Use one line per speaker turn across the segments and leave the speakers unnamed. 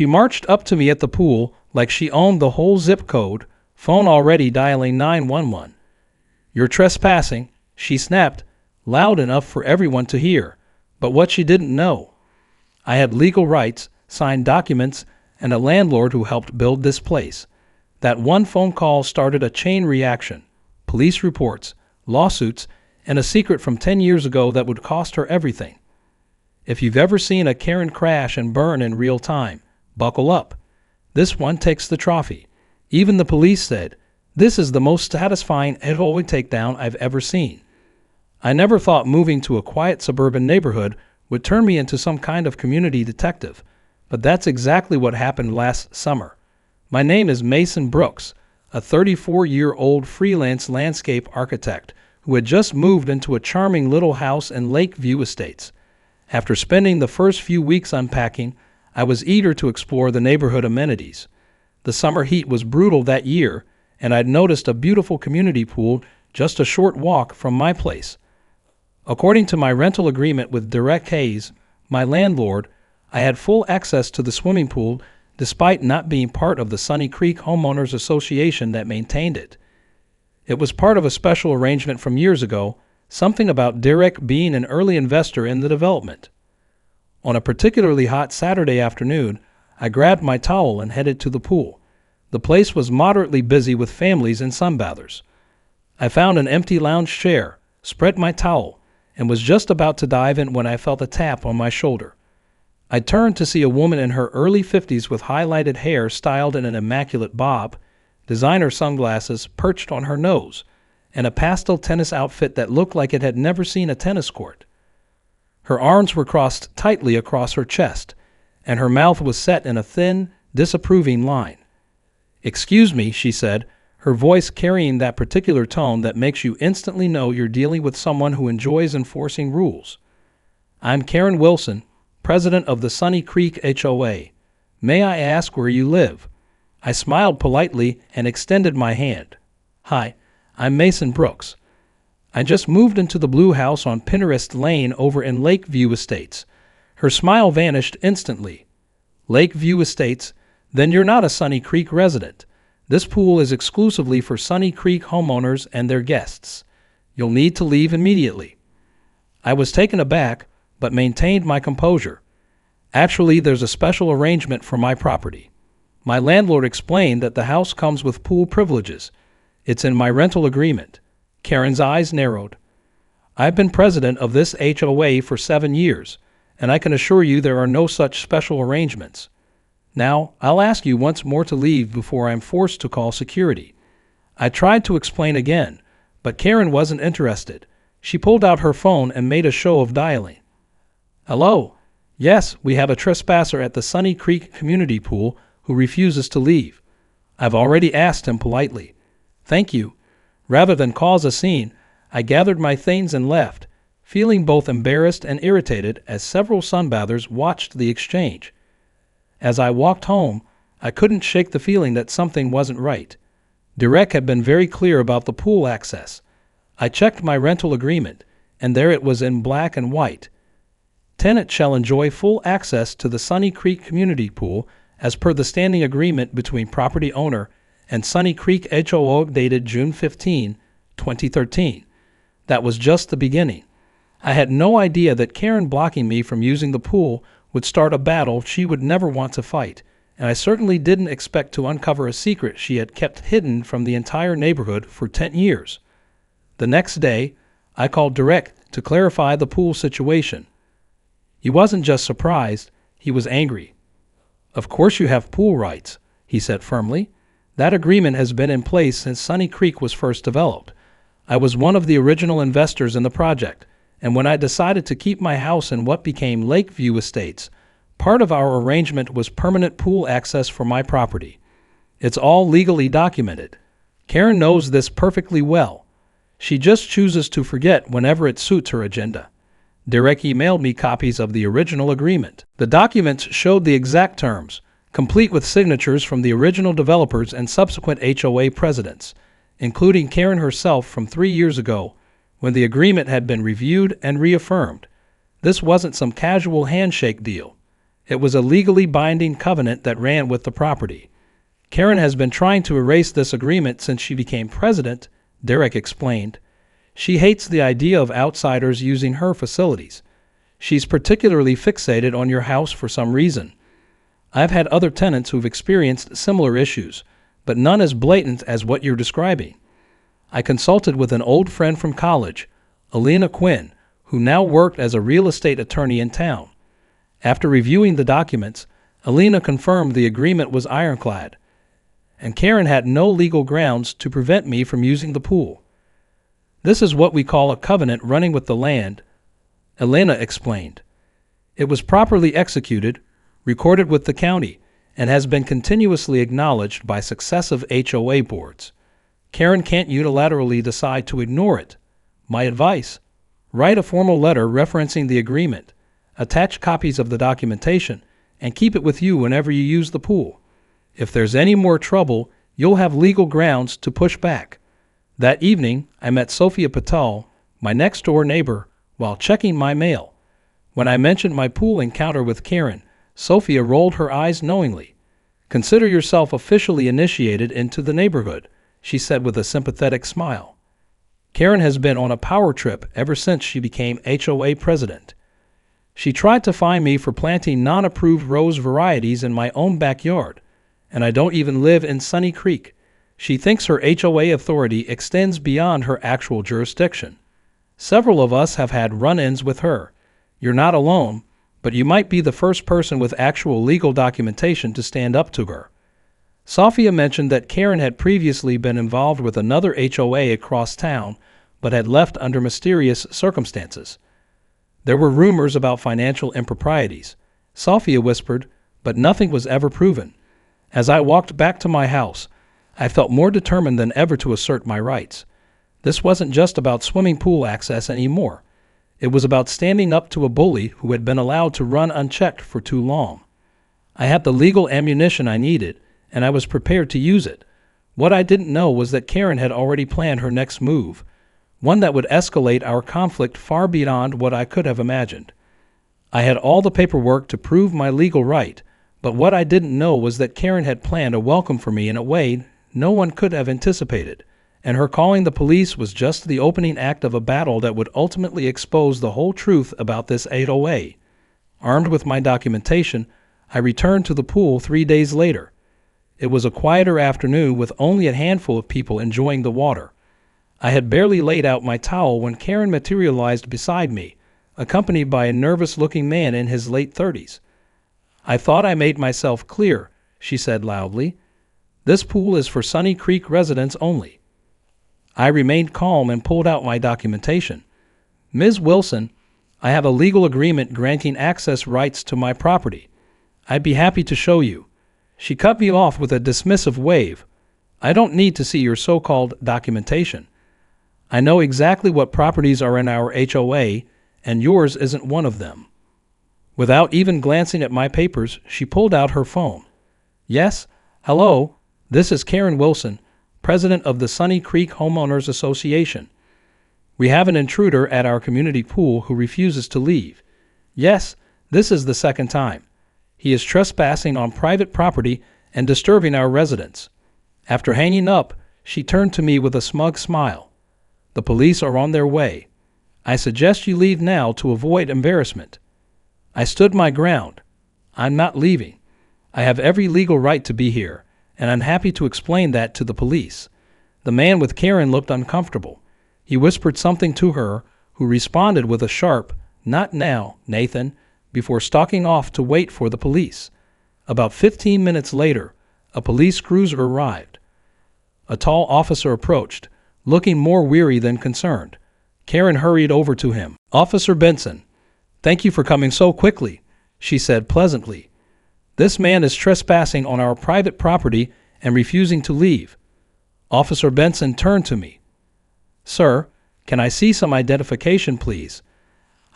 She marched up to me at the pool like she owned the whole zip code, phone already dialing 911. "You're trespassing," she snapped, loud enough for everyone to hear. But what she didn't know: I had legal rights, signed documents, and a landlord who helped build this place. That one phone call started a chain reaction: police reports, lawsuits, and a secret from 10 years ago that would cost her everything. If you've ever seen a Karen crash and burn in real time, buckle up. This one takes the trophy. Even the police said, "This is the most satisfying HOA takedown I've ever seen." I never thought moving to a quiet suburban neighborhood would turn me into some kind of community detective, but that's exactly what happened last summer. My name is Mason Brooks, a 34-year-old freelance landscape architect who had just moved into a charming little house in Lakeview Estates. After spending the first few weeks unpacking, I was eager to explore the neighborhood amenities. The summer heat was brutal that year, and I'd noticed a beautiful community pool just a short walk from my place. According to my rental agreement with Direct Hayes, my landlord, I had full access to the swimming pool despite not being part of the Sunny Creek Homeowners Association that maintained it. It was part of a special arrangement from years ago, something about Direct being an early investor in the development. On a particularly hot Saturday afternoon, I grabbed my towel and headed to the pool. The place was moderately busy with families and sunbathers. I found an empty lounge chair, spread my towel, and was just about to dive in when I felt a tap on my shoulder. I turned to see a woman in her early 50s with highlighted hair styled in an immaculate bob, designer sunglasses perched on her nose, and a pastel tennis outfit that looked like it had never seen a tennis court. Her arms were crossed tightly across her chest, and her mouth was set in a thin, disapproving line. "Excuse me," she said, her voice carrying that particular tone that makes you instantly know you're dealing with someone who enjoys enforcing rules. "I'm Karen Wilson, president of the Sunny Creek HOA. May I ask where you live?" I smiled politely and extended my hand. "Hi, I'm Mason Brooks. I just moved into the blue house on Pinterest Lane over in Lakeview Estates." Her smile vanished instantly. "Lakeview Estates? Then you're not a Sunny Creek resident. This pool is exclusively for Sunny Creek homeowners and their guests. You'll need to leave immediately." I was taken aback, but maintained my composure. "Actually, there's a special arrangement for my property." My landlord explained that the house comes with pool privileges. "It's in my rental agreement." Karen's eyes narrowed. "I've been president of this HOA for 7 years, and I can assure you there are no such special arrangements. Now, I'll ask you once more to leave before I'm forced to call security." I tried to explain again, but Karen wasn't interested. She pulled out her phone and made a show of dialing. "Hello? Yes, we have a trespasser at the Sunny Creek Community Pool who refuses to leave. I've already asked him politely." "Thank you." Rather than cause a scene, I gathered my things and left, feeling both embarrassed and irritated as several sunbathers watched the exchange. As I walked home, I couldn't shake the feeling that something wasn't right. Direct had been very clear about the pool access. I checked my rental agreement, and there it was in black and white. Tenant shall enjoy full access to the Sunny Creek Community Pool as per the standing agreement between property owner and Sunny Creek HOA dated June 15, 2013. That was just the beginning. I had no idea that Karen blocking me from using the pool would start a battle she would never want to fight, and I certainly didn't expect to uncover a secret she had kept hidden from the entire neighborhood for 10 years. The next day, I called Direct to clarify the pool situation. He wasn't just surprised, he was angry. "Of course you have pool rights," he said firmly. "That agreement has been in place since Sunny Creek was first developed. I was one of the original investors in the project, and when I decided to keep my house in what became Lakeview Estates, part of our arrangement was permanent pool access for my property. It's all legally documented. Karen knows this perfectly well. She just chooses to forget whenever it suits her agenda." Direct emailed me copies of the original agreement. The documents showed the exact terms, complete with signatures from the original developers and subsequent HOA presidents, including Karen herself from 3 years ago, when the agreement had been reviewed and reaffirmed. This wasn't some casual handshake deal. It was a legally binding covenant that ran with the property. Karen has been trying to erase this agreement since she became president, Derek explained. She hates the idea of outsiders using her facilities. She's particularly fixated on your house for some reason. I've had other tenants who've experienced similar issues, but none as blatant as what you're describing. I consulted with an old friend from college, Alina Quinn, who now worked as a real estate attorney in town. After reviewing the documents, Alina confirmed the agreement was ironclad, and Karen had no legal grounds to prevent me from using the pool. This is what we call a covenant running with the land, Elena explained. It was properly executed, recorded with the county, and has been continuously acknowledged by successive HOA boards. Karen can't unilaterally decide to ignore it. My advice: write a formal letter referencing the agreement, attach copies of the documentation, and keep it with you whenever you use the pool. If there's any more trouble, you'll have legal grounds to push back. That evening, I met Sophia Patel, my next-door neighbor, while checking my mail. When I mentioned my pool encounter with Karen, Sophia rolled her eyes knowingly. "Consider yourself officially initiated into the neighborhood," she said with a sympathetic smile. Karen has been on a power trip ever since she became HOA president. She tried to fine me for planting non-approved rose varieties in my own backyard, and I don't even live in Sunny Creek. She thinks her HOA authority extends beyond her actual jurisdiction. Several of us have had run-ins with her. You're not alone, but you might be the first person with actual legal documentation to stand up to her. Sophia mentioned that Karen had previously been involved with another HOA across town, but had left under mysterious circumstances. There were rumors about financial improprieties, Sophia whispered, but nothing was ever proven. As I walked back to my house, I felt more determined than ever to assert my rights. This wasn't just about swimming pool access anymore. It was about standing up to a bully who had been allowed to run unchecked for too long. I had the legal ammunition I needed, and I was prepared to use it. What I didn't know was that Karen had already planned her next move, one that would escalate our conflict far beyond what I could have imagined. I had all the paperwork to prove my legal right, but what I didn't know was that Karen had planned a welcome for me in a way no one could have anticipated, and her calling the police was just the opening act of a battle that would ultimately expose the whole truth about this HOA. Armed with my documentation, I returned to the pool 3 days later. It was a quieter afternoon with only a handful of people enjoying the water. I had barely laid out my towel when Karen materialized beside me, accompanied by a nervous-looking man in his late 30s. "I thought I made myself clear," she said loudly. "This pool is for Sunny Creek residents only." I remained calm and pulled out my documentation. "Ms. Wilson, I have a legal agreement granting access rights to my property. I'd be happy to show you." She cut me off with a dismissive wave. "I don't need to see your so-called documentation. I know exactly what properties are in our HOA, and yours isn't one of them." Without even glancing at my papers, she pulled out her phone. "Yes? Hello? This is Karen Wilson, president of the Sunny Creek Homeowners Association. We have an intruder at our community pool who refuses to leave. Yes, this is the second time. He is trespassing on private property and disturbing our residents." After hanging up, she turned to me with a smug smile. "The police are on their way. I suggest you leave now to avoid embarrassment." I stood my ground. "I'm not leaving. I have every legal right to be here, and I'm happy to explain that to the police." The man with Karen looked uncomfortable. He whispered something to her, who responded with a sharp, "Not now, Nathan," before stalking off to wait for the police. About 15 minutes later, a police cruiser arrived. A tall officer approached, looking more weary than concerned. Karen hurried over to him. "Officer Benson, thank you for coming so quickly," she said pleasantly. "This man is trespassing on our private property and refusing to leave." Officer Benson turned to me. "Sir, can I see some identification, please?"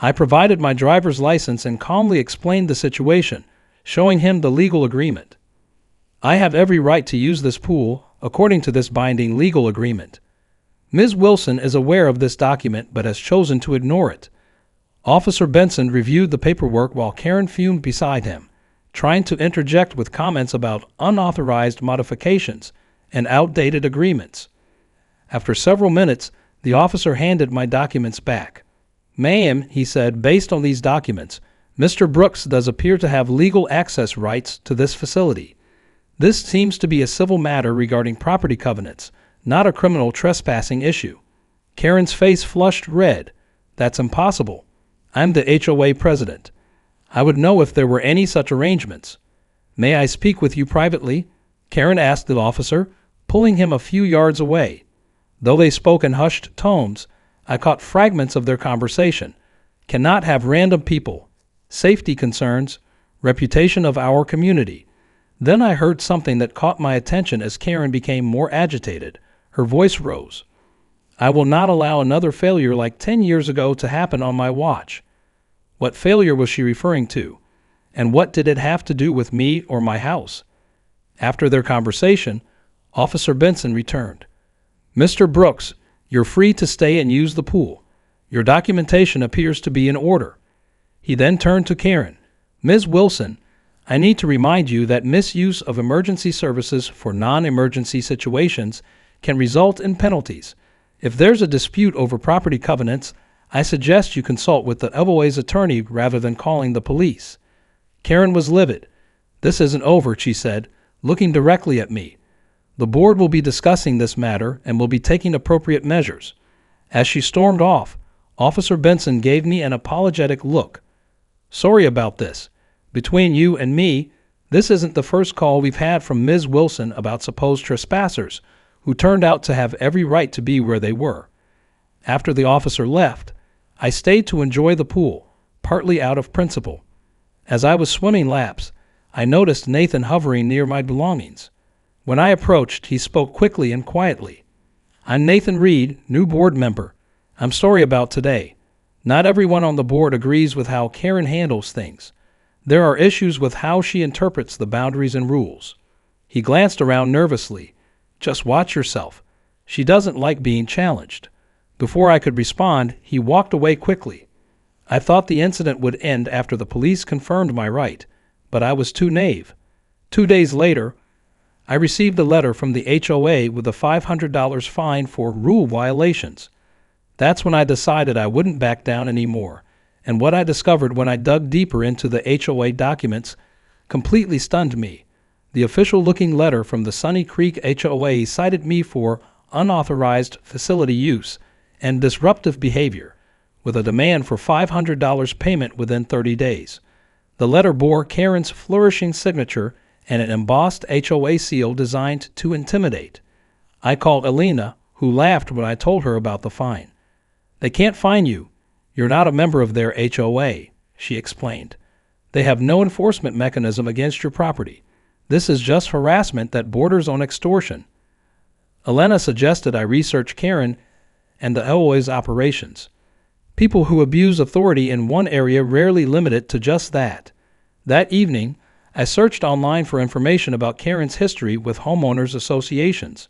I provided my driver's license and calmly explained the situation, showing him the legal agreement. "I have every right to use this pool, according to this binding legal agreement. Ms. Wilson is aware of this document but has chosen to ignore it." Officer Benson reviewed the paperwork while Karen fumed beside him. trying to interject with comments about unauthorized modifications and outdated agreements. After several minutes, the officer handed my documents back. "Ma'am," he said, "based on these documents, Mr. Brooks does appear to have legal access rights to this facility. This seems to be a civil matter regarding property covenants, not a criminal trespassing issue." Karen's face flushed red. "That's impossible. I'm the HOA president. I would know if there were any such arrangements." "May I speak with you privately?" Karen asked the officer, pulling him a few yards away. Though they spoke in hushed tones, I caught fragments of their conversation. "Cannot have random people. Safety concerns. Reputation of our community." Then I heard something that caught my attention as Karen became more agitated. Her voice rose. "I will not allow another failure like 10 years ago to happen on my watch." What failure was she referring to? And what did it have to do with me or my house? After their conversation, Officer Benson returned. "Mr. Brooks, you're free to stay and use the pool. Your documentation appears to be in order." He then turned to Karen. "Ms. Wilson, I need to remind you that misuse of emergency services for non-emergency situations can result in penalties. If there's a dispute over property covenants, I suggest you consult with the HOA's attorney rather than calling the police." Karen was livid. "This isn't over," she said, looking directly at me. "The board will be discussing this matter and will be taking appropriate measures." As she stormed off, Officer Benson gave me an apologetic look. "Sorry about this. Between you and me, this isn't the first call we've had from Ms. Wilson about supposed trespassers who turned out to have every right to be where they were." After the officer left, I stayed to enjoy the pool, partly out of principle. As I was swimming laps, I noticed Nathan hovering near my belongings. When I approached, he spoke quickly and quietly. "I'm Nathan Reed, new board member. I'm sorry about today. Not everyone on the board agrees with how Karen handles things. There are issues with how she interprets the boundaries and rules." He glanced around nervously. "Just watch yourself. She doesn't like being challenged." Before I could respond, he walked away quickly. I thought the incident would end after the police confirmed my right, but I was too naive. 2 days later, I received a letter from the HOA with a $500 fine for rule violations. That's when I decided I wouldn't back down anymore, and what I discovered when I dug deeper into the HOA documents completely stunned me. The official-looking letter from the Sunny Creek HOA cited me for unauthorized facility use and disruptive behavior, with a demand for $500 payment within 30 days. The letter bore Karen's flourishing signature and an embossed HOA seal designed to intimidate. I called Alina, who laughed when I told her about the fine. "They can't fine you. You're not a member of their HOA," she explained. "They have no enforcement mechanism against your property. This is just harassment that borders on extortion." Elena suggested I research Karen and the HOA's operations. People who abuse authority in one area rarely limit it to just that. That evening, I searched online for information about Karen's history with homeowners associations.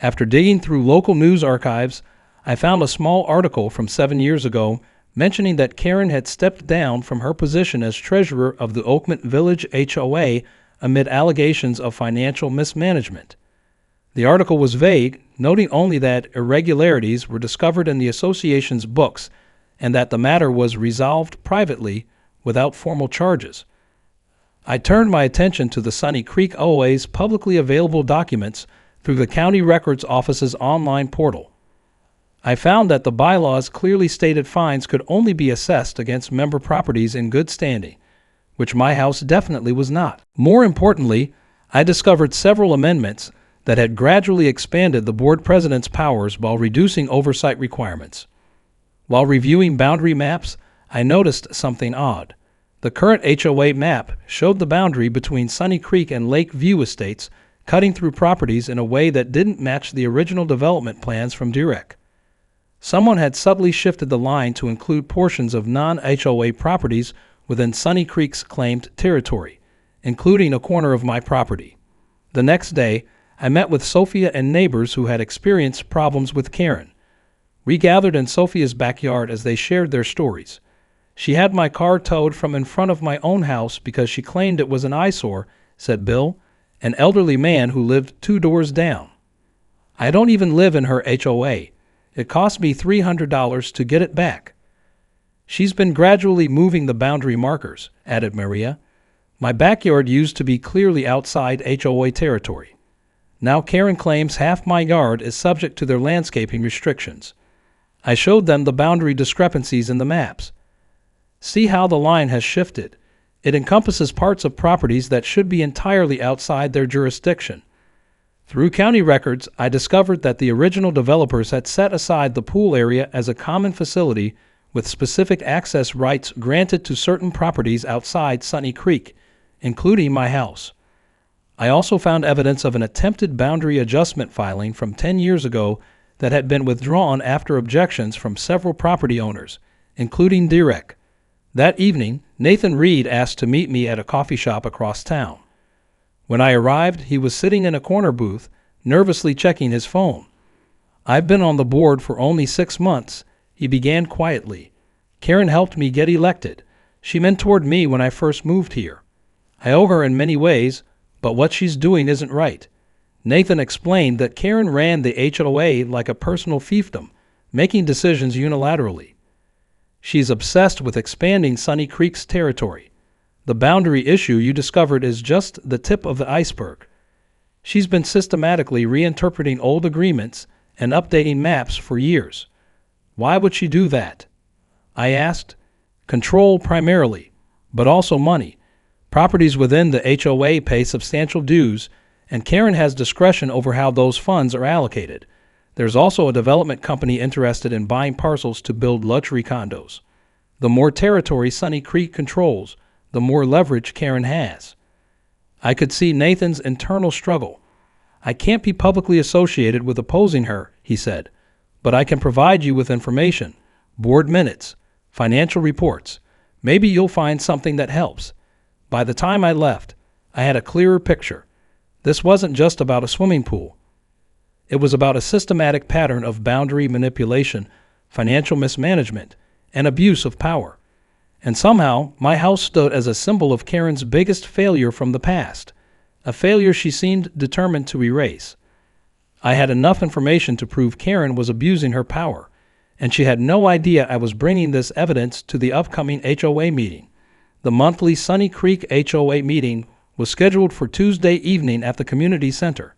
After digging through local news archives, I found a small article from 7 years ago mentioning that Karen had stepped down from her position as treasurer of the Oakmont Village HOA amid allegations of financial mismanagement. The article was vague, noting only that irregularities were discovered in the association's books and that the matter was resolved privately without formal charges. I turned my attention to the Sunny Creek HOA's publicly available documents through the County Records Office's online portal. I found that the bylaws clearly stated fines could only be assessed against member properties in good standing, which my house definitely was not. More importantly, I discovered several amendments that had gradually expanded the board president's powers while reducing oversight requirements. While reviewing boundary maps, I noticed something odd. The current HOA map showed the boundary between Sunny Creek and Lake View estates cutting through properties in a way that didn't match the original development plans from Durek. Someone had subtly shifted the line to include portions of non-HOA properties within Sunny Creek's claimed territory, including a corner of my property. The next day, I met with Sophia and neighbors who had experienced problems with Karen. We gathered in Sophia's backyard as they shared their stories. She had my car towed from in front of my own house because she claimed it was an eyesore, said Bill, an elderly man who lived 2 doors down. I don't even live in her HOA. It cost me $300 to get it back. She's been gradually moving the boundary markers, added Maria. My backyard used to be clearly outside HOA territory. Now Karen claims half my yard is subject to their landscaping restrictions. I showed them the boundary discrepancies in the maps. See how the line has shifted. It encompasses parts of properties that should be entirely outside their jurisdiction. Through county records, I discovered that the original developers had set aside the pool area as a common facility with specific access rights granted to certain properties outside Sunny Creek, including my house. I also found evidence of an attempted boundary adjustment filing from 10 years ago that had been withdrawn after objections from several property owners, including Direk. That evening, Nathan Reed asked to meet me at a coffee shop across town. When I arrived, he was sitting in a corner booth, nervously checking his phone. I've been on the board for only 6 months, he began quietly. Karen helped me get elected. She mentored me when I first moved here. I owe her in many ways, but what she's doing isn't right. Nathan explained that Karen ran the HOA like a personal fiefdom, making decisions unilaterally. She's obsessed with expanding Sunny Creek's territory. The boundary issue you discovered is just the tip of the iceberg. She's been systematically reinterpreting old agreements and updating maps for years. Why would she do that? I asked. Control primarily, but also money. Properties within the HOA pay substantial dues, and Karen has discretion over how those funds are allocated. There's also a development company interested in buying parcels to build luxury condos. The more territory Sunny Creek controls, the more leverage Karen has. I could see Nathan's internal struggle. I can't be publicly associated with opposing her, he said, but I can provide you with information, board minutes, financial reports. Maybe you'll find something that helps. By the time I left, I had a clearer picture. This wasn't just about a swimming pool. It was about a systematic pattern of boundary manipulation, financial mismanagement, and abuse of power. And somehow, my house stood as a symbol of Karen's biggest failure from the past, a failure she seemed determined to erase. I had enough information to prove Karen was abusing her power, and she had no idea I was bringing this evidence to the upcoming HOA meeting. The monthly Sunny Creek HOA meeting was scheduled for Tuesday evening at the community center.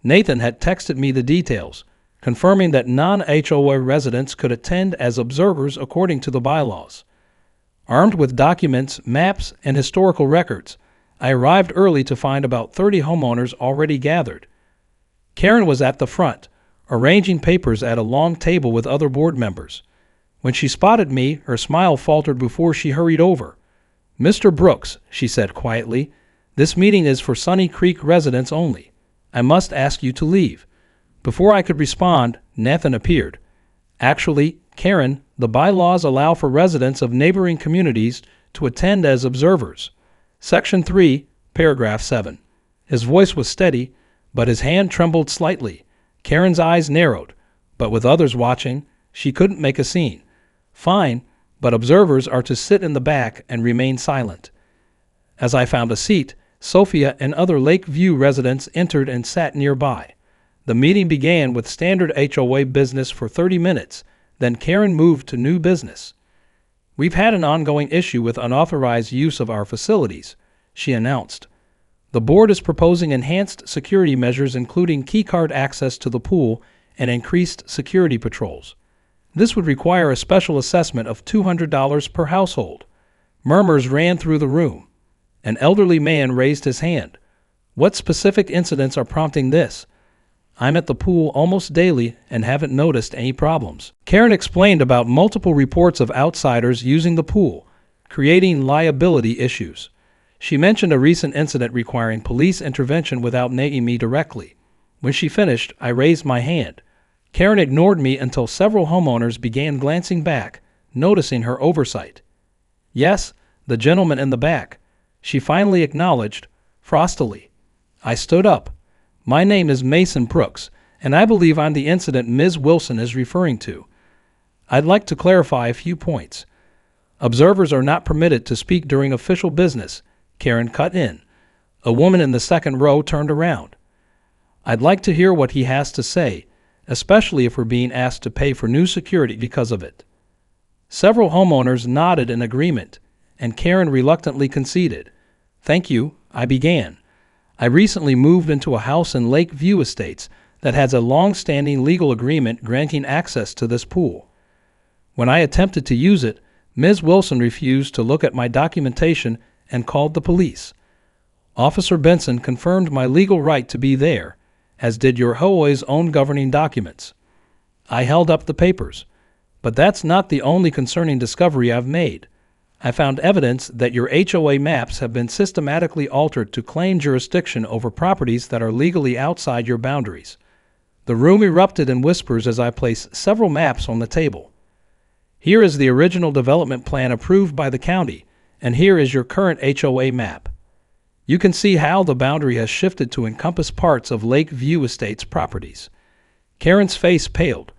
Nathan had texted me the details, confirming that non-HOA residents could attend as observers according to the bylaws. Armed with documents, maps, and historical records, I arrived early to find about 30 homeowners already gathered. Karen was at the front, arranging papers at a long table with other board members. When she spotted me, her smile faltered before she hurried over. "Mr. Brooks," she said quietly, "this meeting is for Sunny Creek residents only. I must ask you to leave." Before I could respond, Nathan appeared. "Actually, Karen, the bylaws allow for residents of neighboring communities to attend as observers. Section 3, paragraph 7. His voice was steady, but his hand trembled slightly. Karen's eyes narrowed, but with others watching, she couldn't make a scene. "Fine, but observers are to sit in the back and remain silent." As I found a seat, Sophia and other Lakeview residents entered and sat nearby. The meeting began with standard HOA business for 30 minutes, then Karen moved to new business. "We've had an ongoing issue with unauthorized use of our facilities," she announced. "The board is proposing enhanced security measures including keycard access to the pool and increased security patrols. This would require a special assessment of $200 per household." Murmurs ran through the room. An elderly man raised his hand. "What specific incidents are prompting this? I'm at the pool almost daily and haven't noticed any problems." Karen explained about multiple reports of outsiders using the pool, creating liability issues. She mentioned a recent incident requiring police intervention without naming me directly. When she finished, I raised my hand. Karen ignored me until several homeowners began glancing back, noticing her oversight. "Yes, the gentleman in the back," she finally acknowledged, frostily. I stood up. "My name is Mason Brooks, and I believe I'm the incident Ms. Wilson is referring to. I'd like to clarify a few points. Observers are not permitted to speak during official business, Karen cut in. A woman in the second row turned around. I'd like to hear what he has to say, especially if we're being asked to pay for new security because of it. Several homeowners nodded in agreement, and Karen reluctantly conceded. Thank you, I began. I recently moved into a house in Lakeview Estates that has a long-standing legal agreement granting access to this pool. When I attempted to use it, Ms. Wilson refused to look at my documentation and called the police. Officer Benson confirmed my legal right to be there, as did your HOA's own governing documents. I held up the papers. But that's not the only concerning discovery I've made. I found evidence that your HOA maps have been systematically altered to claim jurisdiction over properties that are legally outside your boundaries. The room erupted in whispers as I placed several maps on the table. Here is the original development plan approved by the county, and here is your current HOA map. You can see how the boundary has shifted to encompass parts of Lakeview Estates properties. Karen's face paled.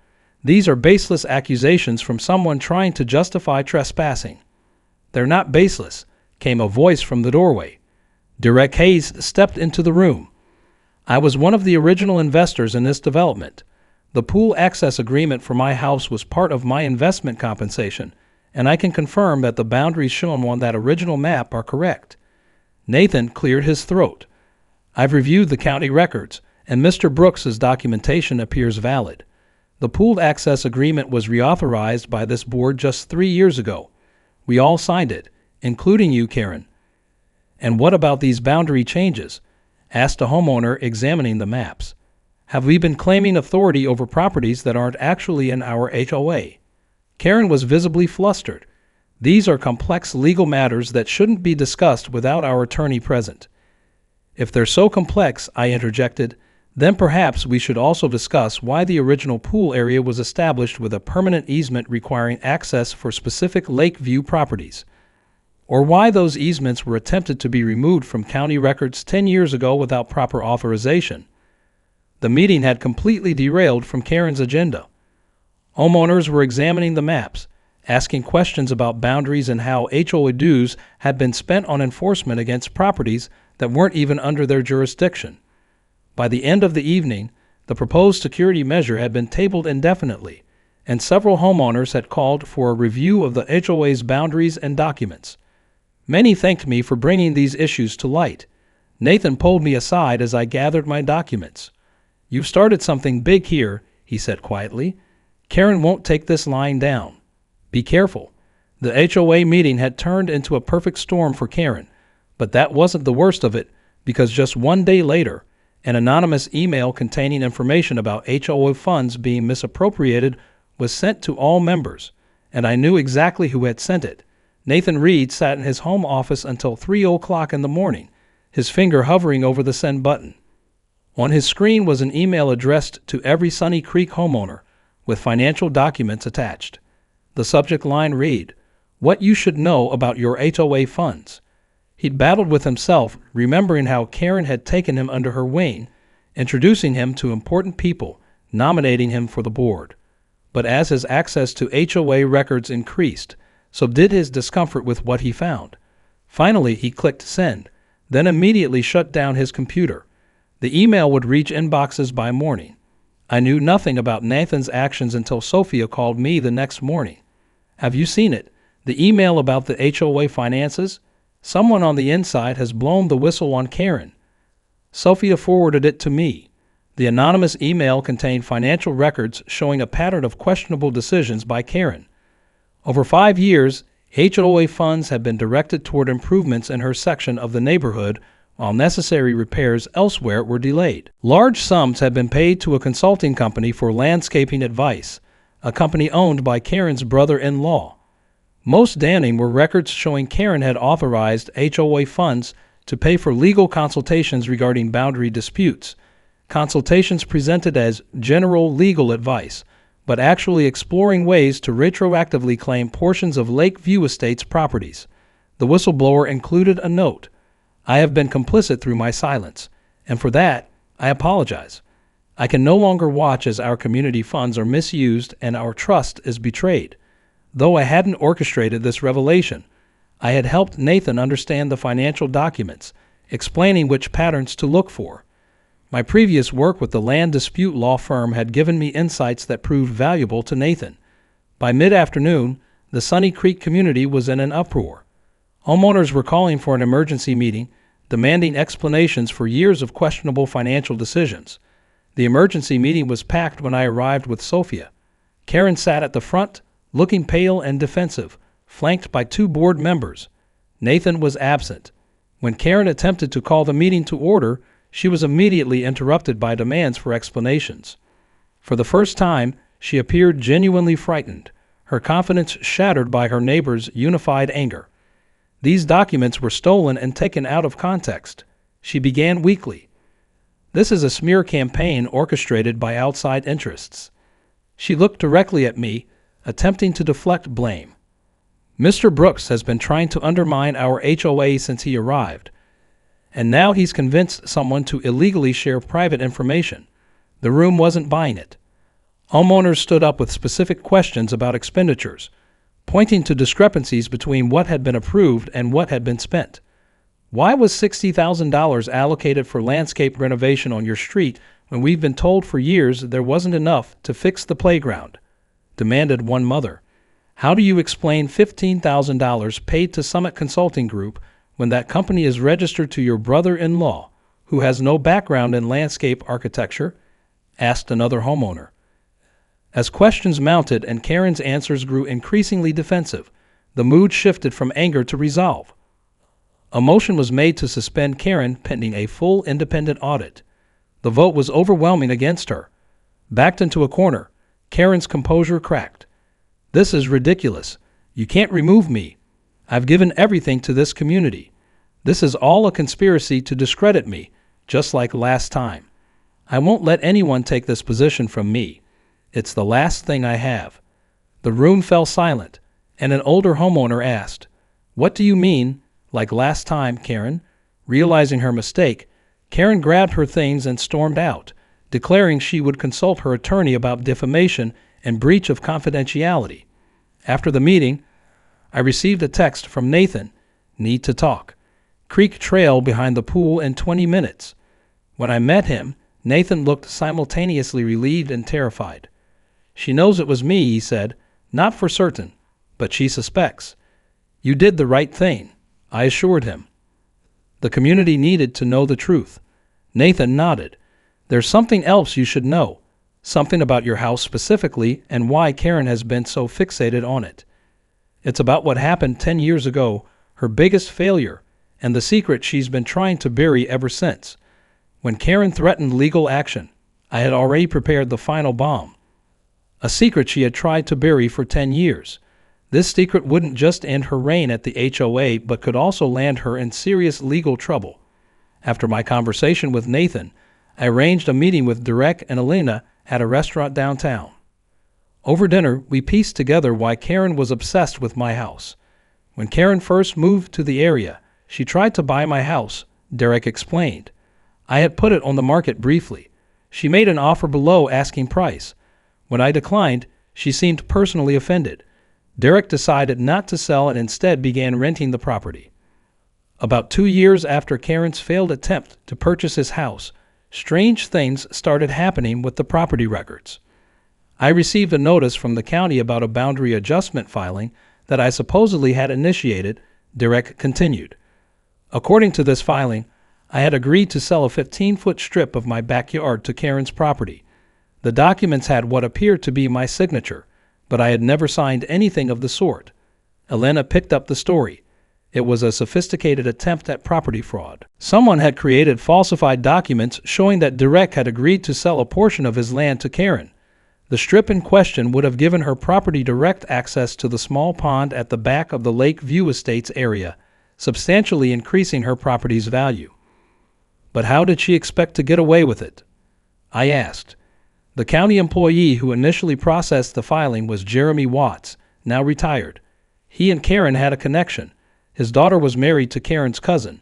These are baseless accusations from someone trying to justify trespassing. They're not baseless, came a voice from the doorway. Derek Hayes stepped into the room. I was one of the original investors in this development. The pool access agreement for my house was part of my investment compensation, and I can confirm that the boundaries shown on that original map are correct. Nathan cleared his throat. I've reviewed the county records, and Mr. Brooks's documentation appears valid. The pooled access agreement was reauthorized by this board just 3 years ago. We all signed it, including you, Karen. And what about these boundary changes? Asked a homeowner examining the maps. Have we been claiming authority over properties that aren't actually in our HOA? Karen was visibly flustered. These are complex legal matters that shouldn't be discussed without our attorney present. If they're so complex, I interjected, then perhaps we should also discuss why the original pool area was established with a permanent easement requiring access for specific Lakeview properties, or why those easements were attempted to be removed from county records 10 years ago without proper authorization. The meeting had completely derailed from Karen's agenda. Homeowners were examining the maps, asking questions about boundaries and how HOA dues had been spent on enforcement against properties that weren't even under their jurisdiction. By the end of the evening, the proposed security measure had been tabled indefinitely, and several homeowners had called for a review of the HOA's boundaries and documents. Many thanked me for bringing these issues to light. Nathan pulled me aside as I gathered my documents. You've started something big here, he said quietly. Karen won't take this lying down. Be careful. The HOA meeting had turned into a perfect storm for Karen, but that wasn't the worst of it, because just 1 day later, an anonymous email containing information about HOA funds being misappropriated was sent to all members, and I knew exactly who had sent it. Nathan Reed sat in his home office until 3 o'clock in the morning, his finger hovering over the send button. On his screen was an email addressed to every Sunny Creek homeowner with financial documents attached. The subject line read, "What you should know about your HOA funds." He'd battled with himself, remembering how Karen had taken him under her wing, introducing him to important people, nominating him for the board. But as his access to HOA records increased, so did his discomfort with what he found. Finally, he clicked send, then immediately shut down his computer. The email would reach inboxes by morning. I knew nothing about Nathan's actions until Sophia called me the next morning. Have you seen it? The email about the HOA finances? Someone on the inside has blown the whistle on Karen. Sophia forwarded it to me. The anonymous email contained financial records showing a pattern of questionable decisions by Karen. Over 5 years, HOA funds had been directed toward improvements in her section of the neighborhood, while necessary repairs elsewhere were delayed. Large sums had been paid to a consulting company for landscaping advice, a company owned by Karen's brother-in-law. Most damning were records showing Karen had authorized HOA funds to pay for legal consultations regarding boundary disputes, consultations presented as general legal advice, but actually exploring ways to retroactively claim portions of Lakeview Estates properties. The whistleblower included a note. I have been complicit through my silence, and for that, I apologize. I can no longer watch as our community funds are misused and our trust is betrayed. Though I hadn't orchestrated this revelation, I had helped Nathan understand the financial documents, explaining which patterns to look for. My previous work with the land dispute law firm had given me insights that proved valuable to Nathan. By mid-afternoon, the Sunny Creek community was in an uproar. Homeowners were calling for an emergency meeting, demanding explanations for years of questionable financial decisions. The emergency meeting was packed when I arrived with Sophia. Karen sat at the front, looking pale and defensive, flanked by 2 board members. Nathan was absent. When Karen attempted to call the meeting to order, she was immediately interrupted by demands for explanations. For the first time, she appeared genuinely frightened, her confidence shattered by her neighbors' unified anger. These documents were stolen and taken out of context, she began weakly. This is a smear campaign orchestrated by outside interests. She looked directly at me, attempting to deflect blame. Mr. Brooks has been trying to undermine our HOA since he arrived, and now he's convinced someone to illegally share private information. The room wasn't buying it. Homeowners stood up with specific questions about expenditures, pointing to discrepancies between what had been approved and what had been spent. Why was $60,000 allocated for landscape renovation on your street when we've been told for years there wasn't enough to fix the playground? Demanded one mother. How do you explain $15,000 paid to Summit Consulting Group when that company is registered to your brother-in-law, who has no background in landscape architecture? Asked another homeowner. As questions mounted and Karen's answers grew increasingly defensive, the mood shifted from anger to resolve. A motion was made to suspend Karen pending a full independent audit. The vote was overwhelming against her. Backed into a corner, Karen's composure cracked. This is ridiculous. You can't remove me. I've given everything to this community. This is all a conspiracy to discredit me, just like last time. I won't let anyone take this position from me. It's the last thing I have. The room fell silent, and an older homeowner asked, "What do you mean, like last time, Karen?" Realizing her mistake, Karen grabbed her things and stormed out, declaring she would consult her attorney about defamation and breach of confidentiality. After the meeting, I received a text from Nathan, "Need to talk. Creek Trail behind the pool in 20 minutes. When I met him, Nathan looked simultaneously relieved and terrified. "She knows it was me," he said, "not for certain, but she suspects. You did the right thing," I assured him. The community needed to know the truth. Nathan nodded. "There's something else you should know, something about your house specifically and why Karen has been so fixated on it. It's about what happened 10 years ago, her biggest failure, and the secret she's been trying to bury ever since. When Karen threatened legal action, I had already prepared the final bomb. A secret she had tried to bury for 10 years. This secret wouldn't just end her reign at the HOA, but could also land her in serious legal trouble. After my conversation with Nathan, I arranged a meeting with Derek and Elena at a restaurant downtown. Over dinner, we pieced together why Karen was obsessed with my house. When Karen first moved to the area, she tried to buy my house, Derek explained. I had put it on the market briefly. She made an offer below asking price. When I declined, she seemed personally offended. Derek decided not to sell and instead began renting the property. About 2 years after Karen's failed attempt to purchase his house, strange things started happening with the property records. I received a notice from the county about a boundary adjustment filing that I supposedly had initiated, Derek continued. According to this filing, I had agreed to sell a 15-foot strip of my backyard to Karen's property. The documents had what appeared to be my signature, but I had never signed anything of the sort. Elena picked up the story. It was a sophisticated attempt at property fraud. Someone had created falsified documents showing that Derek had agreed to sell a portion of his land to Karen. The strip in question would have given her property direct access to the small pond at the back of the Lake View Estates area, substantially increasing her property's value. But how did she expect to get away with it? I asked. The county employee who initially processed the filing was Jeremy Watts, now retired. He and Karen had a connection. His daughter was married to Karen's cousin.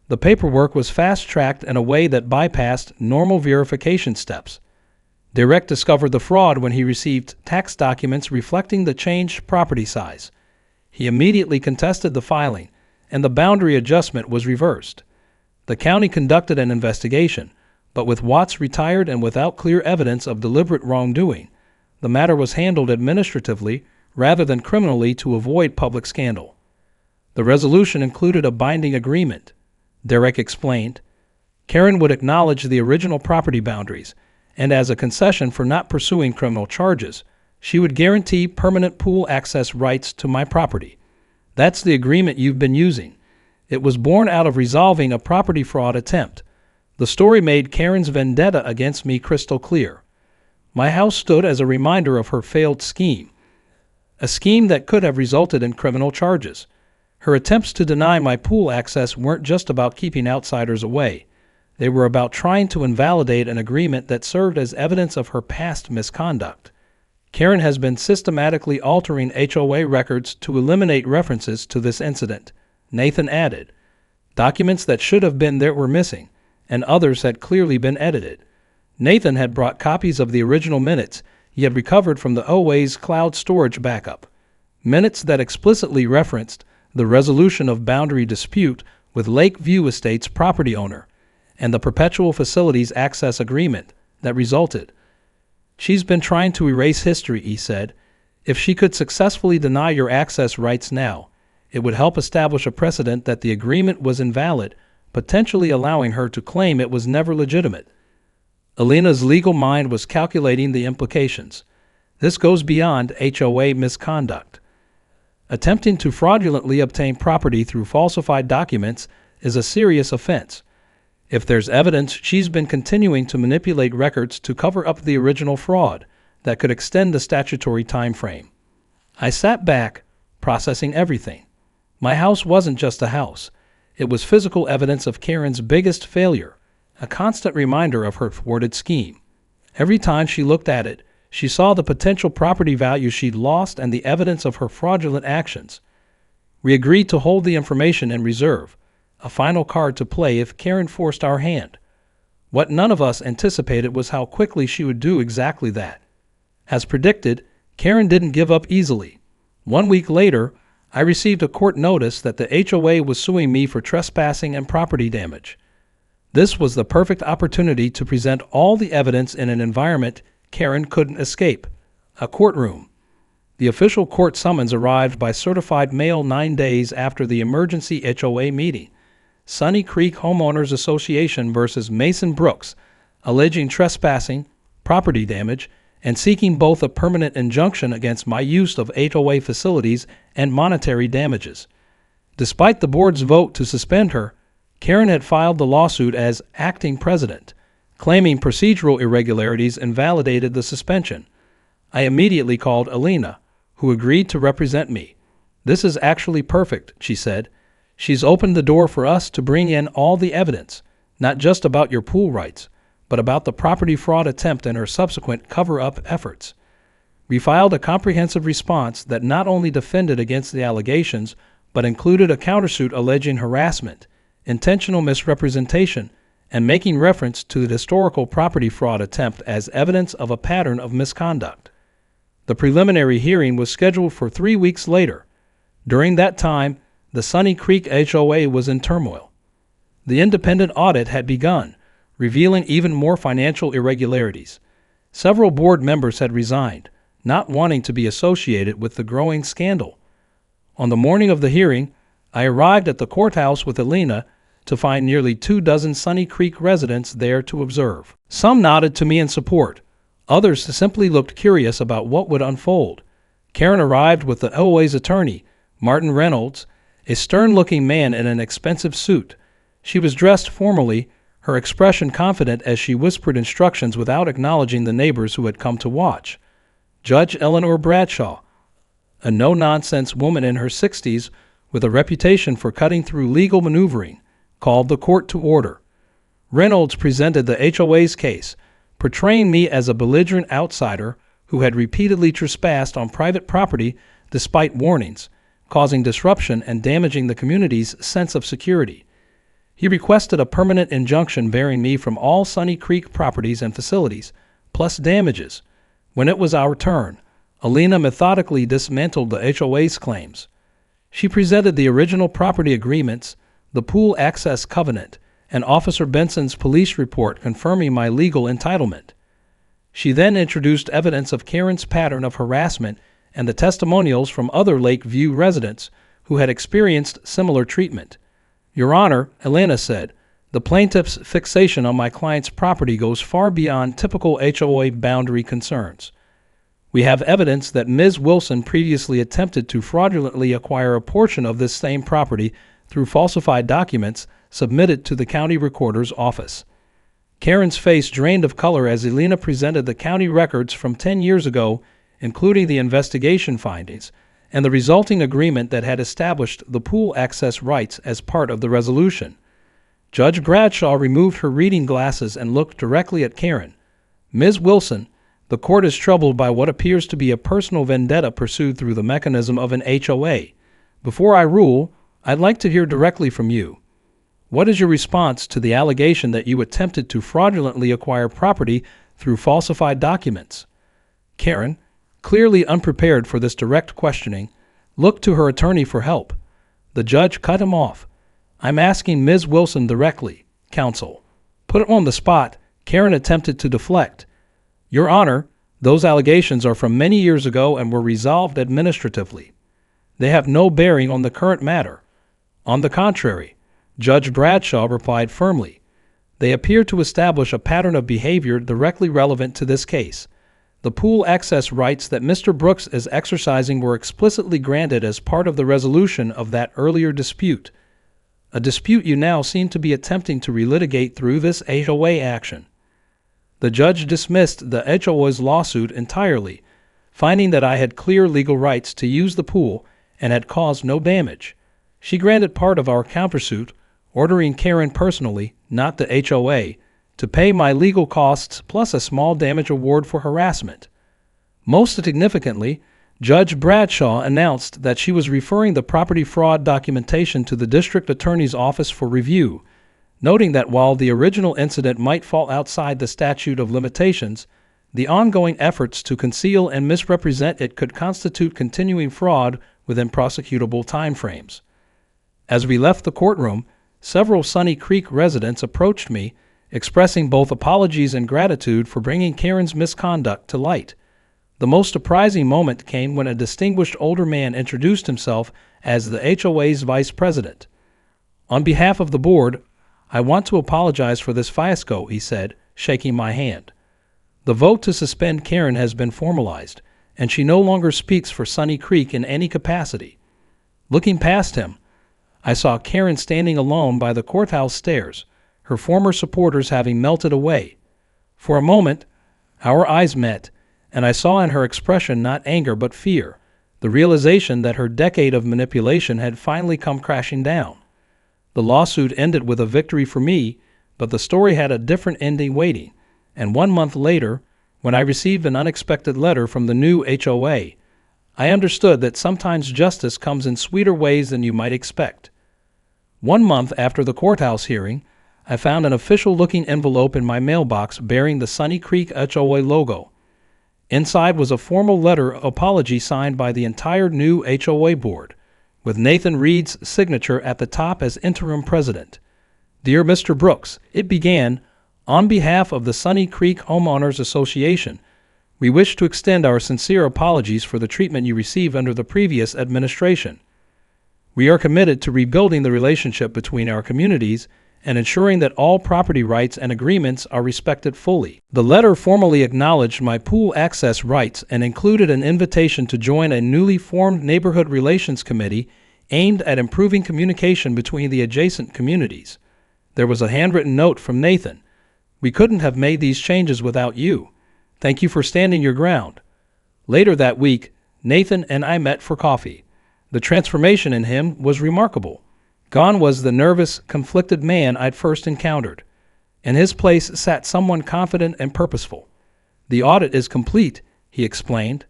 The paperwork was fast-tracked in a way that bypassed normal verification steps. Derek discovered the fraud when he received tax documents reflecting the changed property size. He immediately contested the filing, and the boundary adjustment was reversed. The county conducted an investigation, but with Watts retired and without clear evidence of deliberate wrongdoing, the matter was handled administratively rather than criminally to avoid public scandal. The resolution included a binding agreement. Derek explained, Karen would acknowledge the original property boundaries, and as a concession for not pursuing criminal charges, she would guarantee permanent pool access rights to my property. That's the agreement you've been using. It was born out of resolving a property fraud attempt. The story made Karen's vendetta against me crystal clear. My house stood as a reminder of her failed scheme, a scheme that could have resulted in criminal charges. Her attempts to deny my pool access weren't just about keeping outsiders away. They were about trying to invalidate an agreement that served as evidence of her past misconduct. Karen has been systematically altering HOA records to eliminate references to this incident, Nathan added. Documents that should have been there were missing, and others had clearly been edited. Nathan had brought copies of the original minutes he had recovered from the HOA's cloud storage backup, minutes that explicitly referenced the resolution of boundary dispute with Lakeview Estates property owner and the perpetual facilities access agreement that resulted. She's been trying to erase history, he said. If she could successfully deny your access rights now, it would help establish a precedent that the agreement was invalid, potentially allowing her to claim it was never legitimate. Alina's legal mind was calculating the implications. This goes beyond HOA misconduct. Attempting to fraudulently obtain property through falsified documents is a serious offense. If there's evidence she's been continuing to manipulate records to cover up the original fraud, that could extend the statutory time frame. I sat back, processing everything. My house wasn't just a house. It was physical evidence of Karen's biggest failure, a constant reminder of her thwarted scheme. Every time she looked at it, she saw the potential property value she'd lost and the evidence of her fraudulent actions. We agreed to hold the information in reserve, a final card to play if Karen forced our hand. What none of us anticipated was how quickly she would do exactly that. As predicted, Karen didn't give up easily. 1 week later, I received a court notice that the HOA was suing me for trespassing and property damage. This was the perfect opportunity to present all the evidence in an environment Karen couldn't escape, a courtroom. The official court summons arrived by certified mail 9 days after the emergency HOA meeting. Sunny Creek Homeowners Association versus Mason Brooks, alleging trespassing, property damage, and seeking both a permanent injunction against my use of HOA facilities and monetary damages. Despite the board's vote to suspend her, Karen had filed the lawsuit as acting president, claiming procedural irregularities invalidated the suspension. I immediately called Alina, who agreed to represent me. This is actually perfect, she said. She's opened the door for us to bring in all the evidence, not just about your pool rights, but about the property fraud attempt and her subsequent cover-up efforts. We filed a comprehensive response that not only defended against the allegations, but included a countersuit alleging harassment, intentional misrepresentation, and making reference to the historical property fraud attempt as evidence of a pattern of misconduct. The preliminary hearing was scheduled for 3 weeks later. During that time, the Sunny Creek HOA was in turmoil. The independent audit had begun, revealing even more financial irregularities. Several board members had resigned, not wanting to be associated with the growing scandal. On the morning of the hearing, I arrived at the courthouse with Alina to find nearly 24 Sunny Creek residents there to observe. Some nodded to me in support. Others simply looked curious about what would unfold. Karen arrived with the HOA's attorney, Martin Reynolds, a stern-looking man in an expensive suit. She was dressed formally, her expression confident as she whispered instructions without acknowledging the neighbors who had come to watch. Judge Eleanor Bradshaw, a no-nonsense woman in her 60s with a reputation for cutting through legal maneuvering, called the court to order. Reynolds presented the HOA's case, portraying me as a belligerent outsider who had repeatedly trespassed on private property despite warnings, causing disruption and damaging the community's sense of security. He requested a permanent injunction barring me from all Sunny Creek properties and facilities, plus damages. When it was our turn, Alina methodically dismantled the HOA's claims. She presented the original property agreements, the pool access covenant, and Officer Benson's police report confirming my legal entitlement. She then introduced evidence of Karen's pattern of harassment and the testimonials from other Lakeview residents who had experienced similar treatment. Your Honor, Elena said, the plaintiff's fixation on my client's property goes far beyond typical HOA boundary concerns. We have evidence that Ms. Wilson previously attempted to fraudulently acquire a portion of this same property through falsified documents submitted to the county recorder's office. Karen's face drained of color as Elena presented the county records from 10 years ago, including the investigation findings and the resulting agreement that had established the pool access rights as part of the resolution. Judge Bradshaw removed her reading glasses and looked directly at Karen. Ms. Wilson, the court is troubled by what appears to be a personal vendetta pursued through the mechanism of an HOA. Before I rule, I'd like to hear directly from you. What is your response to the allegation that you attempted to fraudulently acquire property through falsified documents? Karen, clearly unprepared for this direct questioning, looked to her attorney for help. The judge cut him off. I'm asking Ms. Wilson directly, counsel. Put it on the spot, Karen attempted to deflect. Your Honor, those allegations are from many years ago and were resolved administratively. They have no bearing on the current matter. On the contrary, Judge Bradshaw replied firmly. They appear to establish a pattern of behavior directly relevant to this case. The pool access rights that Mr. Brooks is exercising were explicitly granted as part of the resolution of that earlier dispute, a dispute you now seem to be attempting to relitigate through this HOA action. The judge dismissed the HOA's lawsuit entirely, finding that I had clear legal rights to use the pool and had caused no damage. She granted part of our countersuit, ordering Karen personally, not the HOA, to pay my legal costs plus a small damage award for harassment. Most significantly, Judge Bradshaw announced that she was referring the property fraud documentation to the district attorney's office for review, noting that while the original incident might fall outside the statute of limitations, the ongoing efforts to conceal and misrepresent it could constitute continuing fraud within prosecutable timeframes. As we left the courtroom, several Sunny Creek residents approached me, expressing both apologies and gratitude for bringing Karen's misconduct to light. The most surprising moment came when a distinguished older man introduced himself as the HOA's vice president. On behalf of the board, I want to apologize for this fiasco, he said, shaking my hand. The vote to suspend Karen has been formalized, and she no longer speaks for Sunny Creek in any capacity. Looking past him, I saw Karen standing alone by the courthouse stairs, her former supporters having melted away. For a moment, our eyes met, and I saw in her expression not anger but fear, the realization that her decade of manipulation had finally come crashing down. The lawsuit ended with a victory for me, but the story had a different ending waiting, and 1 month later, when I received an unexpected letter from the new HOA, I understood that sometimes justice comes in sweeter ways than you might expect. 1 month after the courthouse hearing, I found an official-looking envelope in my mailbox bearing the Sunny Creek HOA logo. Inside was a formal letter of apology signed by the entire new HOA board, with Nathan Reed's signature at the top as interim president. Dear Mr. Brooks, it began, on behalf of the Sunny Creek Homeowners Association, we wish to extend our sincere apologies for the treatment you received under the previous administration. We are committed to rebuilding the relationship between our communities and ensuring that all property rights and agreements are respected fully. The letter formally acknowledged my pool access rights and included an invitation to join a newly formed neighborhood relations committee aimed at improving communication between the adjacent communities. There was a handwritten note from Nathan. We couldn't have made these changes without you. Thank you for standing your ground. Later that week, Nathan and I met for coffee. The transformation in him was remarkable. Gone was the nervous, conflicted man I'd first encountered. In his place sat someone confident and purposeful. The audit is complete, he explained.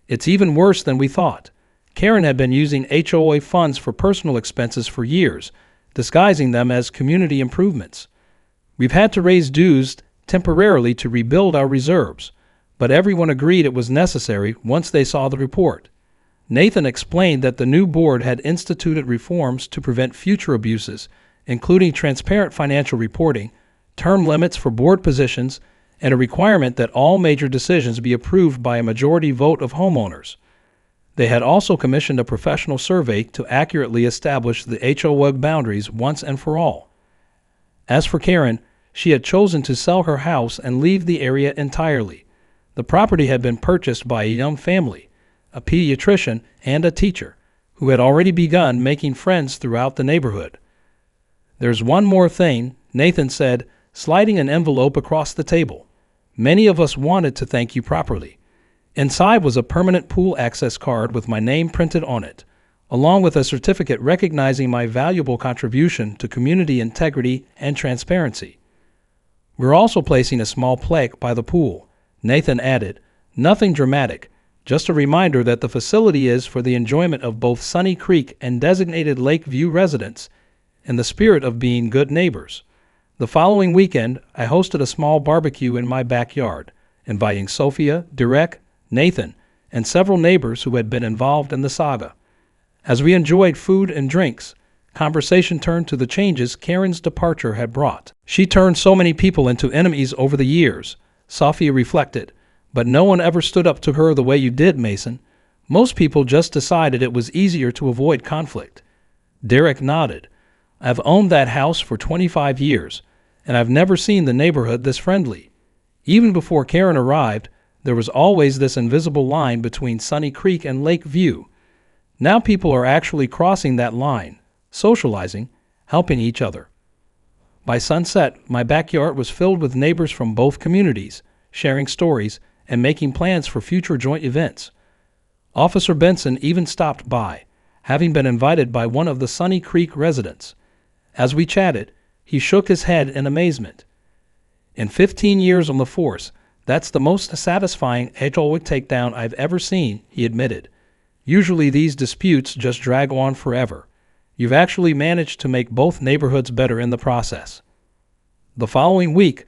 It's even worse than we thought. Karen had been using HOA funds for personal expenses for years, disguising them as community improvements. We've had to raise dues temporarily to rebuild our reserves, but everyone agreed it was necessary once they saw the report. Nathan explained that the new board had instituted reforms to prevent future abuses, including transparent financial reporting, term limits for board positions, and a requirement that all major decisions be approved by a majority vote of homeowners. They had also commissioned a professional survey to accurately establish the HOA boundaries once and for all. As for Karen, she had chosen to sell her house and leave the area entirely. The property had been purchased by a young family, a pediatrician and a teacher, who had already begun making friends throughout the neighborhood. "There's one more thing," Nathan said, sliding an envelope across the table. "Many of us wanted to thank you properly." Inside was a permanent pool access card with my name printed on it, along with a certificate recognizing my valuable contribution to community integrity and transparency. "We're also placing a small plaque by the pool," Nathan added. "Nothing dramatic, just a reminder that the facility is for the enjoyment of both Sunny Creek and designated Lakeview residents, in the spirit of being good neighbors." The following weekend, I hosted a small barbecue in my backyard, inviting Sophia, Derek, Nathan, and several neighbors who had been involved in the saga. As we enjoyed food and drinks, conversation turned to the changes Karen's departure had brought. "She turned so many people into enemies over the years," Sophia reflected, "but no one ever stood up to her the way you did, Mason. Most people just decided it was easier to avoid conflict." Derek nodded. "I've owned that house for 25 years, and I've never seen the neighborhood this friendly. Even before Karen arrived, there was always this invisible line between Sunny Creek and Lakeview. Now people are actually crossing that line, socializing, helping each other." By sunset, my backyard was filled with neighbors from both communities, sharing stories and making plans for future joint events. Officer Benson even stopped by, having been invited by one of the Sunny Creek residents. As we chatted, he shook his head in amazement. "In 15 years on the force, that's the most satisfying HOA takedown I've ever seen," he admitted. "Usually these disputes just drag on forever. You've actually managed to make both neighborhoods better in the process." The following week,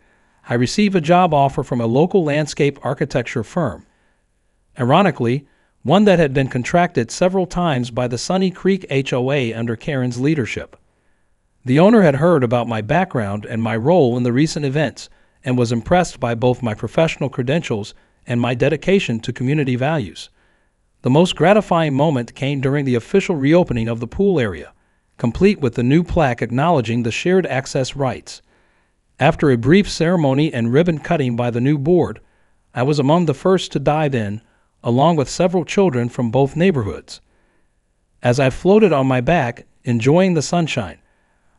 I received a job offer from a local landscape architecture firm. Ironically, one that had been contracted several times by the Sunny Creek HOA under Karen's leadership. The owner had heard about my background and my role in the recent events, and was impressed by both my professional credentials and my dedication to community values. The most gratifying moment came during the official reopening of the pool area, complete with the new plaque acknowledging the shared access rights. After a brief ceremony and ribbon cutting by the new board, I was among the first to dive in, along with several children from both neighborhoods. As I floated on my back, enjoying the sunshine,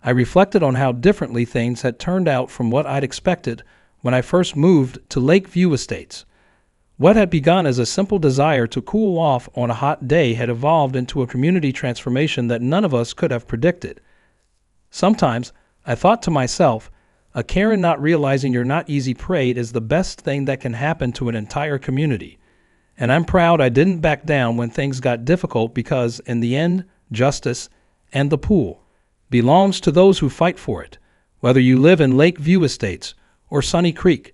I reflected on how differently things had turned out from what I'd expected when I first moved to Lakeview Estates. What had begun as a simple desire to cool off on a hot day had evolved into a community transformation that none of us could have predicted. Sometimes I thought to myself, a Karen not realizing you're not easy prey is the best thing that can happen to an entire community. And I'm proud I didn't back down when things got difficult because, in the end, justice and the pool belongs to those who fight for it, whether you live in Lakeview Estates or Sunny Creek.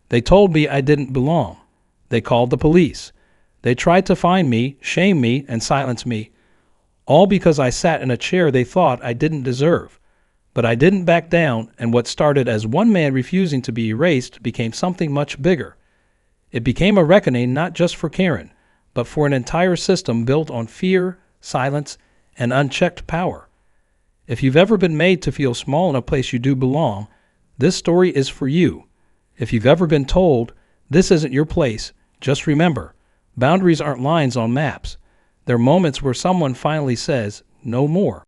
They told me I didn't belong. They called the police. They tried to find me, shame me, and silence me, all because I sat in a chair they thought I didn't deserve. But I didn't back down, and what started as one man refusing to be erased became something much bigger. It became a reckoning not just for Karen, but for an entire system built on fear, silence, and unchecked power. If you've ever been made to feel small in a place you do belong, this story is for you. If you've ever been told, this isn't your place, just remember, boundaries aren't lines on maps. They're moments where someone finally says, no more.